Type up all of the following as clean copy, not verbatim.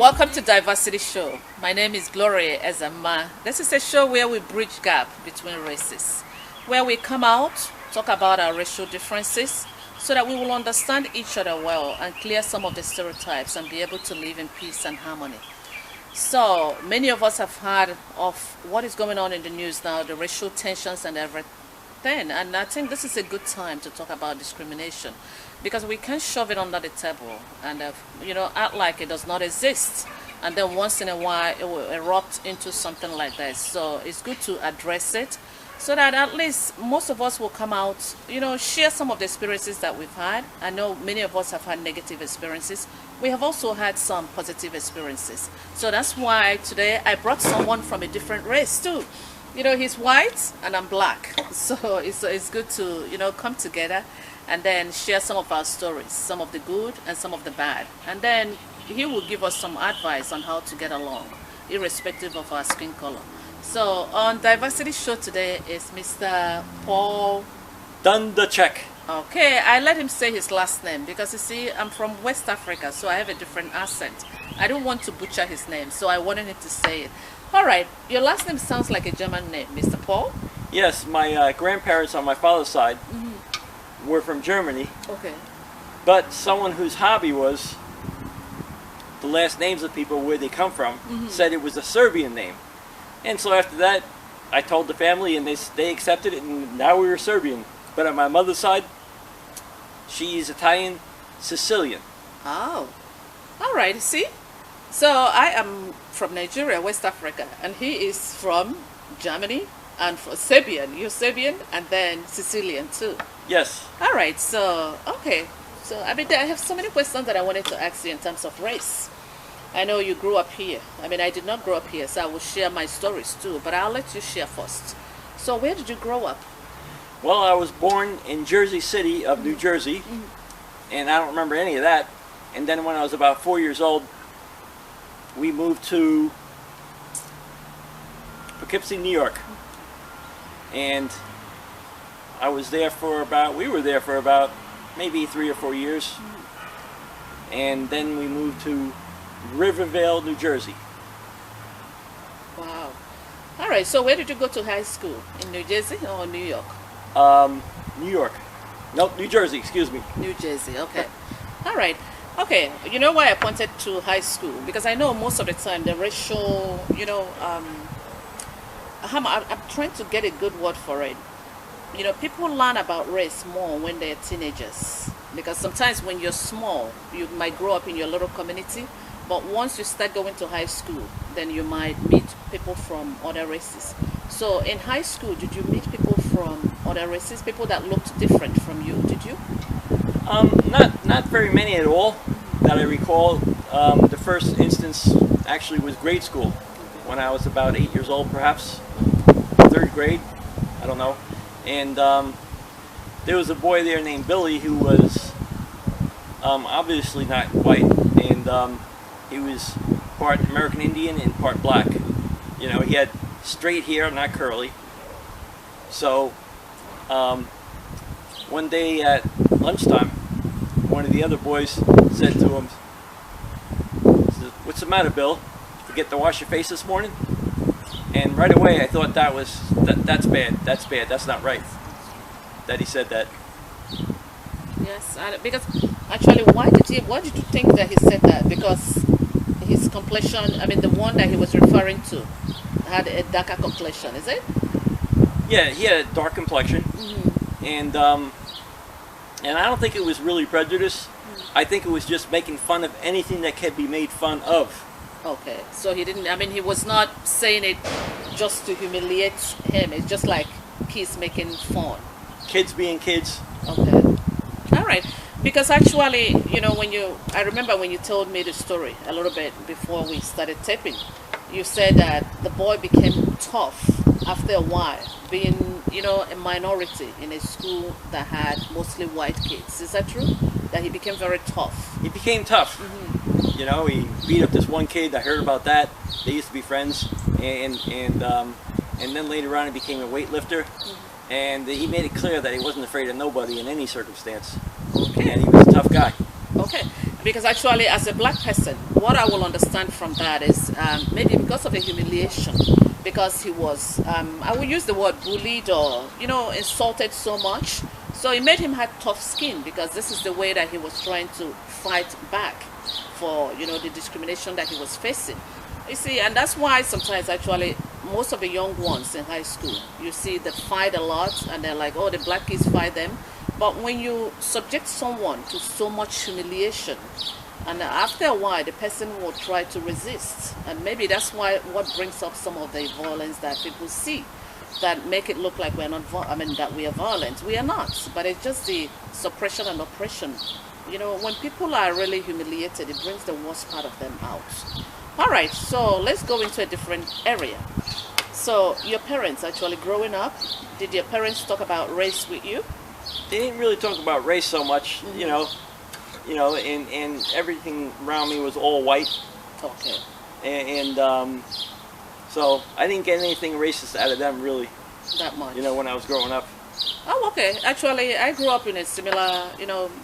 Welcome to Diversity Show. My name is Glory Ezemma. This is a show where we bridge gap between races, where we come out, talk about our racial differences, so that we will understand each other well and clear some of the stereotypes and be able to live in peace and harmony. So many of us have heard of what is going on in the news now, the racial tensions and everything, and I think this is a good time to talk about discrimination, because we can't shove it under the table and act like it does not exist, and then once in a while it will erupt into something like this. So it's good to address it so that at least most of us will come out, share some of the experiences that we've had. I know many of us have had negative experiences. We have also had some positive experiences. So that's why today I brought someone from a different race too. He's white and I'm black. So it's good to, come together and then share some of our stories, some of the good and some of the bad. And then he will give us some advice on how to get along, irrespective of our skin color. So on Diversity Show today is Mr. Paul Dundascheck. Okay, I let him say his last name because you see, I'm from West Africa, so I have a different accent. I don't want to butcher his name, so I wanted him to say it. All right, your last name sounds like a German name, Mr. Paul? Yes, my grandparents on my father's side were from Germany. Okay. But someone whose hobby was the last names of people where they come from said it was a Serbian name. And so after that, I told the family and they accepted it, and now we were Serbian. But on my mother's side, she's Italian, Sicilian. Oh, all right, see? So I am from Nigeria, West Africa, and he is from Germany and from Serbian. You're Serbian and then Sicilian too. Yes. All right, so, okay. So, I have so many questions that I wanted to ask you in terms of race. I know you grew up here. I did not grow up here, so I will share my stories too, but I'll let you share first. So, where did you grow up? Well, I was born in Jersey City of New Jersey, and I don't remember any of that. And then when I was about 4 years old, we moved to Poughkeepsie, New York. And we were there for about maybe 3 or 4 years. And then we moved to Rivervale, New Jersey. Wow. All right, so where did you go to high school? In New Jersey or New York? New York. Nope, New Jersey, excuse me. New Jersey, okay. All right. Okay, you know why I pointed to high school? Because I know most of the time the racial, I'm trying to get a good word for it. People learn about race more when they're teenagers. Because sometimes when you're small, you might grow up in your little community. But once you start going to high school, then you might meet people from other races. So in high school, did you meet people from other races, people that looked different from you? Did you? Not very many at all that I recall. The first instance actually was grade school, when I was about 8 years old, perhaps 3rd grade. I don't know. And there was a boy there named Billy who was obviously not white, and he was part American Indian and part black. He had straight hair, not curly. So one day at lunchtime, one of the other boys said to him, "What's the matter, Bill? Forget to wash your face this morning?" And right away I thought that's bad. That's not right that he said that. Yes, because actually, why did you think that he said that? Because his complexion, the one that he was referring to, had a darker complexion, is it? Yeah, he had a dark complexion, and I don't think it was really prejudice. I think it was just making fun of anything that can be made fun of. Okay, so he didn't, he was not saying it just to humiliate him. It's just like kids making fun. Kids being kids. Okay. All right. Because actually, I remember when you told me the story a little bit before we started taping, you said that the boy became tough after a while, being, a minority in a school that had mostly white kids. Is that true? That he became very tough? He became tough. He beat up this one kid. I heard about that. They used to be friends, and then later on he became a weightlifter, and he made it clear that he wasn't afraid of nobody in any circumstance. Okay. And he was a tough guy. Okay. Because actually, as a black person, what I will understand from that is maybe because of the humiliation, because he was, I will use the word bullied or, insulted so much. So it made him have tough skin because this is the way that he was trying to fight back for, the discrimination that he was facing. You see, and that's why sometimes actually most of the young ones in high school, you see they fight a lot and they're like, oh, the black kids fight them. But when you subject someone to so much humiliation, and after a while, the person will try to resist. And maybe that's why what brings up some of the violence that people see, that make it look like we're not, that we are violent. We are not. But it's just the suppression and oppression. When people are really humiliated, it brings the worst part of them out. All right, so let's go into a different area. So your parents, actually growing up, did your parents talk about race with you? They didn't really talk about race so much, and everything around me was all white. Okay. And so I didn't get anything racist out of them really. That much. When I was growing up. Oh, okay. Actually, I grew up in a similar,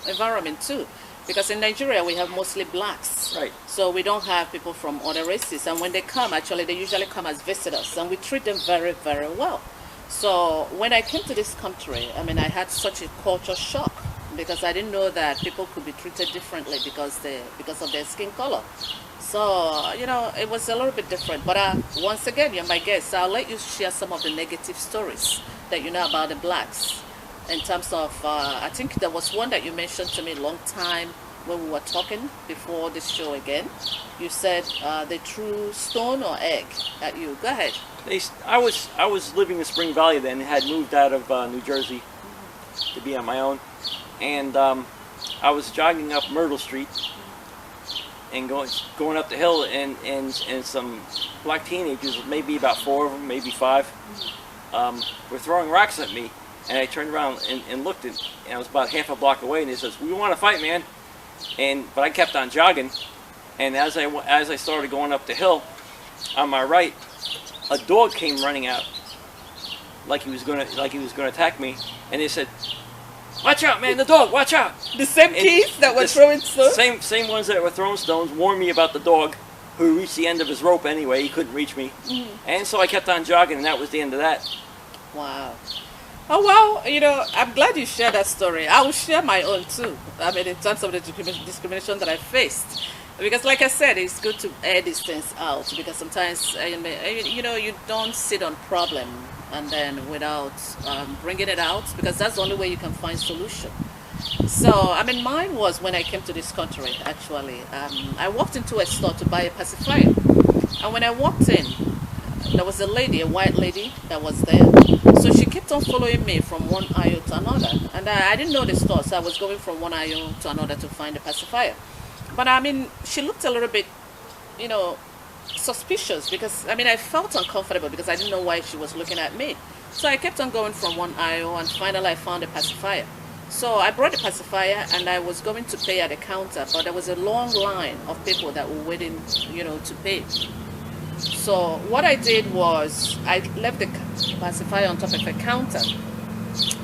environment too. Because in Nigeria, we have mostly blacks. Right. So we don't have people from other races. And when they come, actually, they usually come as visitors. And we treat them very, very well. So when I came to this country, I had such a culture shock because I didn't know that people could be treated differently because of their skin color. So, it was a little bit different. But once again, you're my guest, so I'll let you share some of the negative stories that you know about the blacks. In terms of, I think there was one that you mentioned to me a long time when we were talking before this show again. You said they threw stone or egg at you. Go ahead. I was living in Spring Valley then, had moved out of New Jersey to be on my own. And I was jogging up Myrtle Street and going up the hill, and some black teenagers, maybe about 4 of them, maybe 5, were throwing rocks at me. And I turned around and looked, and I was about half a block away, and they says, "We want to fight, man." But I kept on jogging, and as I started going up the hill, on my right, a dog came running out, like he was gonna attack me, and they said, "Watch out, man! The dog! Watch out!" The same kids that were throwing stones? Same ones that were throwing stones warned me about the dog, who reached the end of his rope anyway. He couldn't reach me. And so I kept on jogging, and that was the end of that. Wow. Oh, well, I'm glad you shared that story. I will share my own too. In terms of the discrimination that I faced. Because like I said, it's good to air these things out. Because sometimes, you don't sit on problem and then without bringing it out. Because that's the only way you can find solution. So, mine was when I came to this country, actually. I walked into a store to buy a pacifier. And when I walked in, there was a white lady that was there. So she kept on following me from one aisle to another. And I didn't know the store, so I was going from one aisle to another to find the pacifier. But she looked a little bit, suspicious because, I felt uncomfortable because I didn't know why she was looking at me. So I kept on going from one aisle and finally I found the pacifier. So I brought the pacifier and I was going to pay at the counter, but there was a long line of people that were waiting, to pay. So what I did was I left the pacifier on top of a counter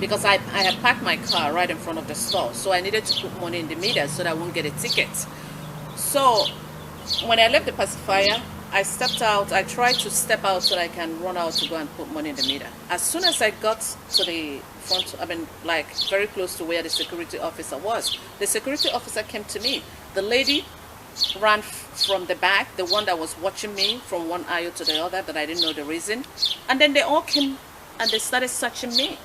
because I had parked my car right in front of the store. So I needed to put money in the meter so that I wouldn't get a ticket. So when I left the pacifier, I stepped out. I tried to step out so that I can run out to go and put money in the meter. As soon as I got to the front, very close to where the security officer was, the security officer came to me. The lady ran from the back, the one that was watching me from one aisle to the other, that I didn't know the reason. And then they all came and they started searching me.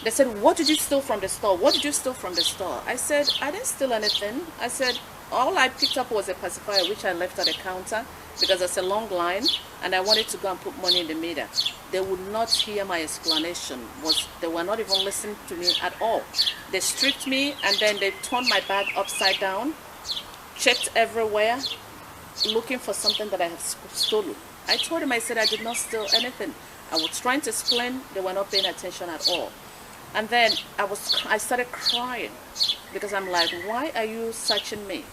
They said, "What did you steal from the store? What did you steal from the store?" I said, "I didn't steal anything." I said, "All I picked up was a pacifier which I left at the counter because there's a long line and I wanted to go and put money in the meter." They would not hear my explanation. They were not even listening to me at all. They stripped me and then they turned my bag upside down, checked everywhere, looking for something that I had stolen. I told him, I said, "I did not steal anything." I was trying to explain. They were not paying attention at all. And then I started crying because I'm like, "Why are you searching me?"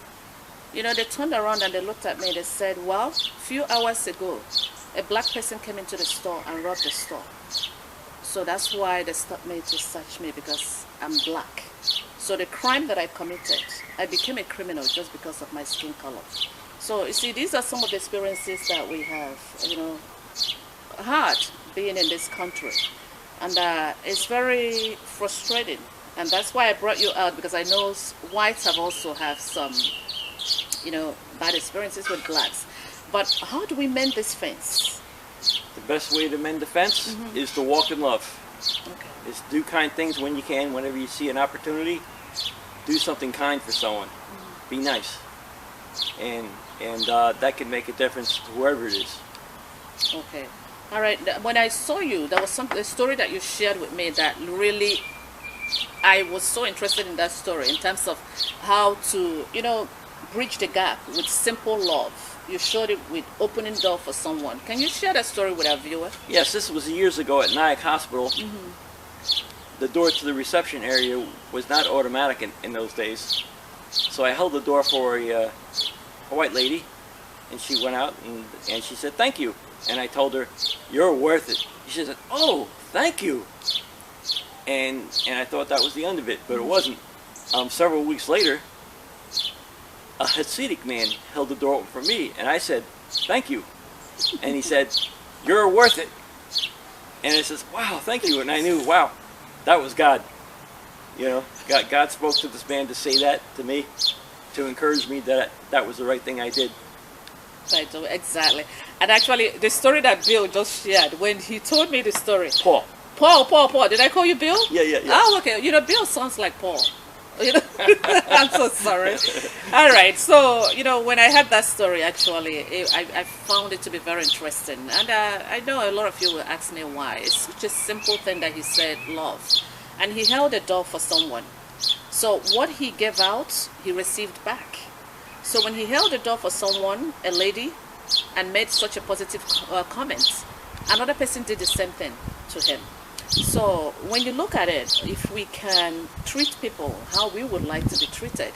They turned around and they looked at me. They said, "Well, a few hours ago, a black person came into the store and robbed the store. So that's why they stopped me to search me because I'm black." So the crime that I committed, I became a criminal just because of my skin color. So you see, these are some of the experiences that we have, had being in this country. And it's very frustrating. And that's why I brought you out, because I know whites have also have some, bad experiences with blacks. But how do we mend this fence? The best way to mend the fence is to walk in love. Okay. Is do kind things when you can. Whenever you see an opportunity, do something kind for someone. Be nice, and that can make a difference to whoever it is. Okay. All right. When I saw you, there was a story that you shared with me that really, I was so interested in that story in terms of how to, bridge the gap with simple love. You showed it with opening door for someone. Can you share that story with our viewer? Yes, this was years ago at Nyack Hospital. The door to the reception area was not automatic in those days. So I held the door for a white lady, and she went out and she said, "Thank you." And I told her, "You're worth it." She said, "Oh, thank you." And I thought that was the end of it, but it wasn't. Several weeks later, a Hasidic man held the door open for me, and I said, "Thank you." And he said, "You're worth it." And I says, "Wow, thank you." And I knew, wow, that was God. God spoke to this man to say that to me, to encourage me that that was the right thing I did. Right, so exactly. And actually, the story that Bill just shared, when he told me the story. Paul. Did I call you Bill? Yeah. Oh, okay. Bill sounds like Paul. I'm so sorry. All right. So, when I heard that story, actually, I found it to be very interesting. And I know a lot of you will ask me why. It's such a simple thing that he said, love. And he held a door for someone. So what he gave out, he received back. So when he held the door for someone, a lady, and made such a positive comment, another person did the same thing to him. So when you look at it, if we can treat people how we would like to be treated,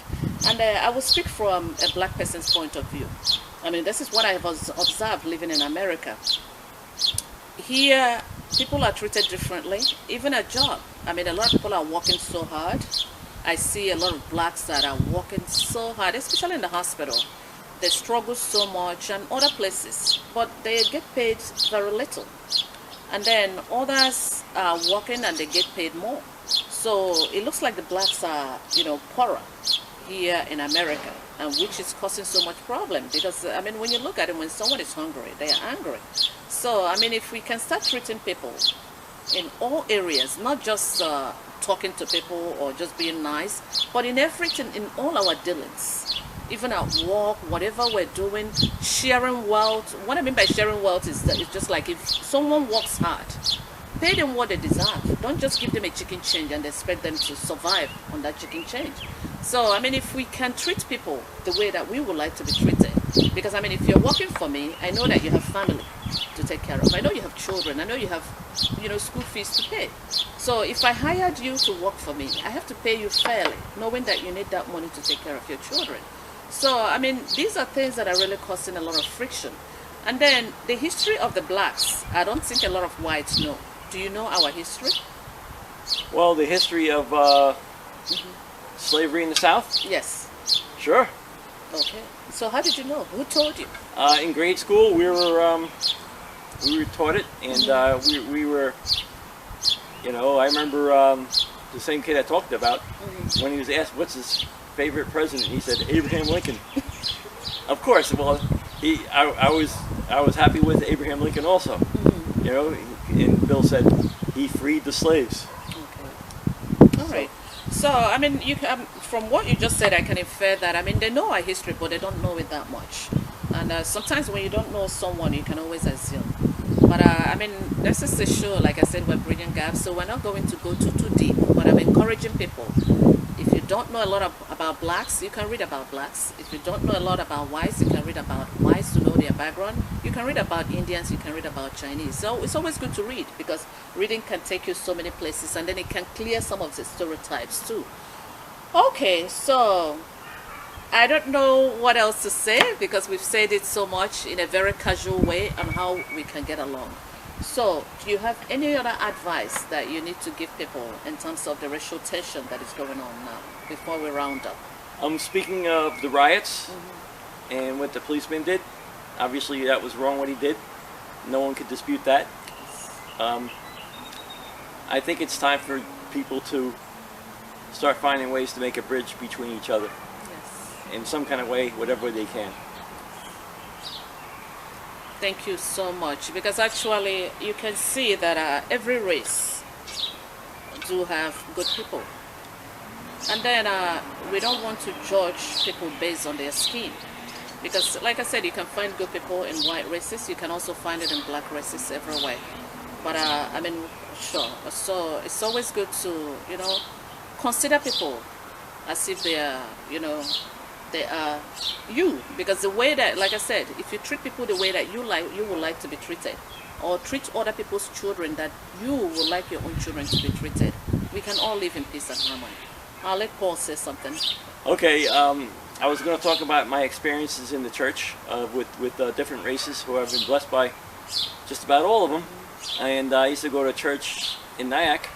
and I will speak from a black person's point of view. I mean, this is what I have observed living in America. Here, people are treated differently, even at job. I mean, a lot of people are working so hard. I see a lot of blacks that are working so hard, especially in the hospital. They struggle so much and other places, but they get paid very little. And then others are working and they get paid more. So it looks like the blacks are, poorer here in America, and which is causing so much problem. Because, I mean, when you look at it, when someone is hungry, they are angry. So, I mean, if we can start treating people in all areas, not just talking to people or just being nice, but in everything, in all our dealings, even at work, whatever we're doing, sharing wealth. What I mean by sharing wealth is that it's just like if someone works hard, pay them what they deserve. Don't just give them a chicken change and expect them to survive on that chicken change. So, I mean, if we can treat people the way that we would like to be treated, because, I mean, if you're working for me, I know that you have family to take care of. I know you have children. I know you have, school fees to pay. So if I hired you to work for me, I have to pay you fairly, knowing that you need that money to take care of your children. So, I mean, these are things that are really causing a lot of friction. And then the history of the blacks, I don't think a lot of whites know. Do you know our history? Well, the history of slavery in the South? Yes. Sure. Okay. So how did you know? Who told you? In grade school, we were taught it, and we were, I remember the same kid I talked about, when he was asked what's his favorite president, he said Abraham Lincoln. Of course, well, I was happy with Abraham Lincoln also, and Bill said he freed the slaves. Okay. All right. So, I mean, from what you just said, I can infer that, I mean, they know our history, but they don't know it that much. And sometimes when you don't know someone, you can always assume. But, I mean, this is a show, like I said, we're bridging gaps, so we're not going to go too deep, but I'm encouraging people. If you don't know a lot about blacks, you can read about blacks. If you don't know a lot about whites, you can read about whites to know their background. You can read about Indians, you can read about Chinese. So it's always good to read, because reading can take you so many places, and then it can clear some of the stereotypes too. Okay, so I don't know what else to say, because we've said it so much in a very casual way on how we can get along. So, do you have any other advice that you need to give people in terms of the racial tension that is going on now before we round up? Speaking of the riots and what the policeman did, obviously that was wrong what he did. No one could dispute that. I think it's time for people to start finding ways to make a bridge between each other. Yes. In some kind of way, whatever they can. Thank you so much, because actually you can see that every race do have good people, and then we don't want to judge people based on their skin, because like I said, you can find good people in white races, you can also find it in black races everywhere. But I mean, sure, so it's always good to, you know, consider people as if they are, you know, they are you, because the way that, like I said, if you treat people the way that you would like to be treated, or treat other people's children that you would like your own children to be treated, we can all live in peace and harmony. I'll let Paul say something. Okay, I was going to talk about my experiences in the church with different races who I've been blessed by, just about all of them. And I used to go to church in Nyack,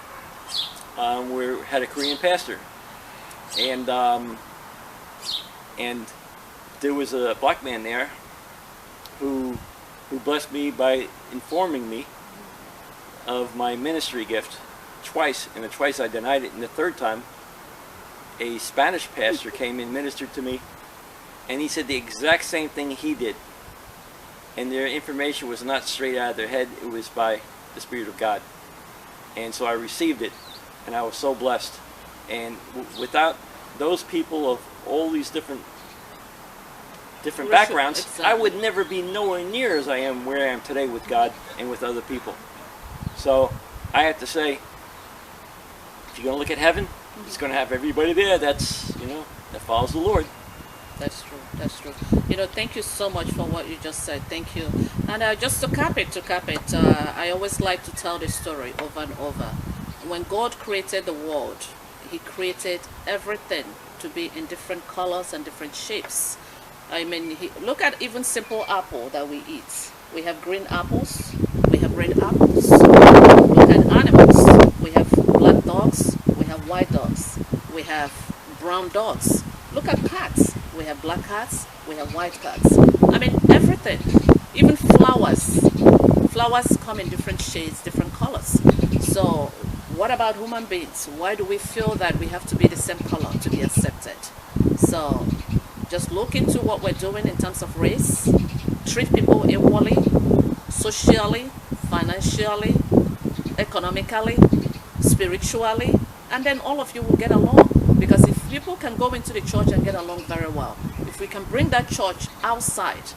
where we had a Korean pastor, and there was a black man there who blessed me by informing me of my ministry gift twice, and the twice I denied it, and the third time a Spanish pastor came and ministered to me, and he said the exact same thing he did, and their information was not straight out of their head, it was by the Spirit of God. And so I received it, and I was so blessed. And without those people of all these different backgrounds, exactly. I would never be nowhere near as I am where I am today with God and with other people. So I have to say, if you're going to look at heaven, it's going to have everybody there that's, you know, that follows the Lord. That's true. That's true. You know, thank you so much for what you just said. Thank you. And just to cap it, I always like to tell this story over and over. When God created the world, He created everything to be in different colors and different shapes. I mean, look at even simple apple that we eat. We have green apples. We have red apples. Look at animals. We have black dogs. We have white dogs. We have brown dogs. Look at cats. We have black cats. We have white cats. I mean, everything. Even flowers. Flowers come in different shades, different colors. So what about human beings? Why do we feel that we have to be the same color to be accepted? So just look into what we're doing in terms of race. Treat people equally, socially, financially, economically, spiritually, and then all of you will get along. Because if people can go into the church and get along very well, if we can bring that church outside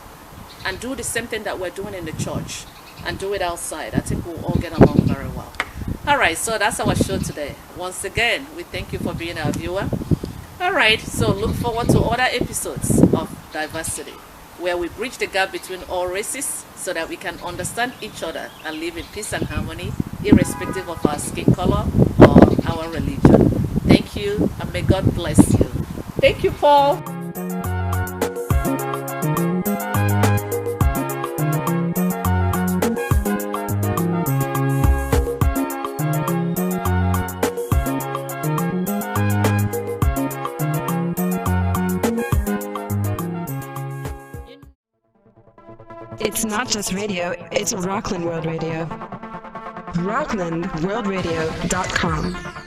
and do the same thing that we're doing in the church and do it outside, I think we'll all get along very well. All right, so that's our show today. Once again, we thank you for being our viewer. All right, so look forward to other episodes of Diversity, where we bridge the gap between all races so that we can understand each other and live in peace and harmony, irrespective of our skin color or our religion. Thank you, and may God bless you. Thank you, Paul. It's not just radio, it's Rockland World Radio. RocklandWorldRadio.com